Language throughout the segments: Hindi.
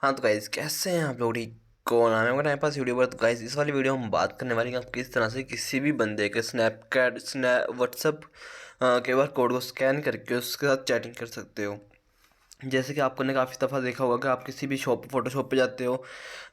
हाँ तो गाइस कैसे हैं आप लोग? ठीक कौन नाम है मेरे टाइम पास वीडियो पर। तो गाइस इस वाली वीडियो में हम बात करने वाले हैं कि आप किस तरह से किसी भी बंदे के स्नैप व्हाट्सअप QR कोड को स्कैन करके उसके साथ चैटिंग कर सकते हो। जैसे कि आपने काफ़ी दफ़ा देखा होगा कि आप किसी भी फ़ोटो शॉप पे जाते हो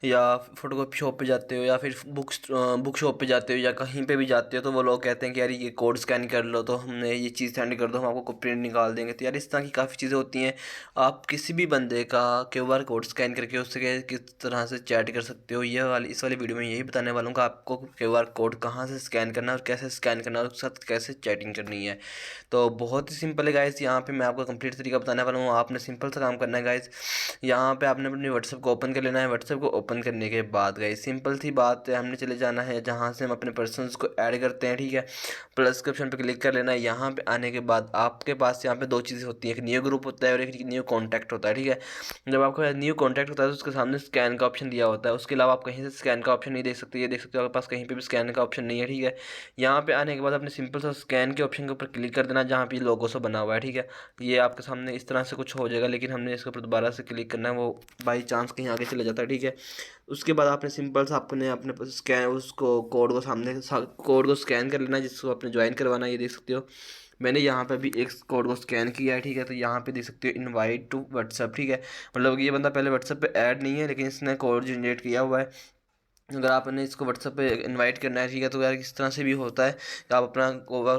या फ़ोटोकॉपी शॉप पे जाते हो या फिर बुक शॉप पे जाते हो या कहीं पे भी जाते हो, तो वो लोग कहते हैं कि यार ये कोड स्कैन कर लो तो हमने ये चीज़ सेंड कर दो, हम आपको प्रिंट निकाल देंगे। तो यार इस तरह की काफ़ी चीज़ें होती हैं। आप किसी भी बंदे का QR कोड स्कैन करके उससे किस तरह से चैट कर सकते हो, इस वाली वीडियो में यही बताने वाला हूँ कि आपको QR कोड कहाँ से स्कैन करना है और कैसे स्कैन करना है और उसके साथ कैसे चैटिंग करनी है। तो बहुत ही सिंपल है गाइस, यहाँ पे मैं आपको कंप्लीट तरीका बताने वाला हूँ। आपने सिंपल सा काम करना है गाइस। यहाँ पे आपने अपने व्हाट्सएप को ओपन कर लेना है। व्हाट्सएप को ओपन करने के बाद गाइस सिंपल सी बात है, हमने चले जाना है जहाँ से हम अपने पर्सनस को ऐड करते हैं, ठीक है। प्लस के ऑप्शन पे क्लिक कर लेना है। यहाँ पे आने के बाद आपके पास यहाँ पे दो चीज़ें होती हैं, एक न्यू ग्रुप होता है और एक न्यू कॉन्टैक्ट होता है, ठीक है। जब आपका न्यू कॉन्टैक्ट होता है तो उसके सामने स्कैन का ऑप्शन दिया होता है। उसके अलावा आप कहीं से स्कैन का ऑप्शन नहीं देख सकते। ये देख सकते हो आपके पास कहीं पे भी स्कैन का ऑप्शन नहीं है, ठीक है। यहाँ पे आने के बाद आपने सिंपल सा स्कैन के ऑप्शन के ऊपर क्लिक कर देना जहाँ पे लोगो से बना हुआ है, ठीक है। ये आपके सामने इस तरह से कुछ हो जाएगा, लेकिन हमने इसके ऊपर दोबारा से क्लिक करना है, वो बाई चांस कहीं आगे चला जाता है, ठीक है। उसके बाद आपने सिंपल सा आपने अपने स्कैन उसको कोड को स्कैन कर लेना है जिसको आपने ज्वाइन करवाना है। ये देख सकते हो मैंने यहाँ पे भी एक कोड को स्कैन किया है, ठीक है। तो यहाँ पे देख सकते हो इनवाइट टू व्हाट्सअप, ठीक है। मतलब ये बंदा पहले व्हाट्सअप पे ऐड नहीं है लेकिन इसने कोड जनरेट किया हुआ है। अगर आपने इसको व्हाट्सएप पे इनवाइट करना है, ठीक है, तो यार इस तरह से भी होता है कि आप अपना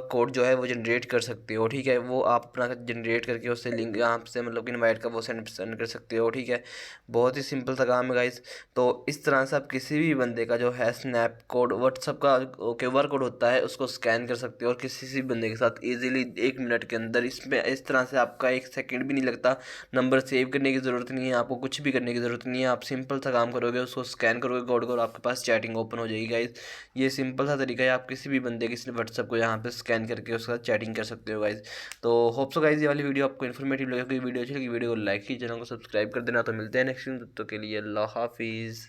कोड जो है वो जनरेट कर सकते हो, ठीक है। वो आप अपना जनरेट करके उससे लिंक यहाँ से मतलब कि इनवाइट का वो सेंड कर सकते हो, ठीक है। बहुत ही सिंपल सा काम है गाइस। तो इस तरह से आप किसी भी बंदे का जो है स्नैप कोड व्हाट्सएप का QR कोड होता है उसको स्कैन कर सकते हो और किसी भी बंदे के साथ ईजिली 1 मिनट के अंदर, इसमें इस तरह से आपका 1 सेकंड भी नहीं लगता। नंबर सेव करने की ज़रूरत नहीं है, आपको कुछ भी करने की ज़रूरत नहीं है। आप सिंपल सा काम करोगे, उसको स्कैन करोगे कोड को और आपके पास चैटिंग ओपन हो जाएगी गाइज। ये सिंपल सा तरीका है, आप किसी भी बंदे के व्हाट्सएप को यहाँ पे स्कैन करके उसके साथ चैटिंग कर सकते हो गाइज। तो होप सो गाइज ये वाली वीडियो आपको इन्फॉर्मेटिव लगे। वीडियो अच्छी लगी वीडियो को लाइक कीजिए, चैनल को सब्सक्राइब कर देना। तो मिलते हैं नेक्स्ट वीडियो, तब तक के लिए अल्लाह हाफिज़।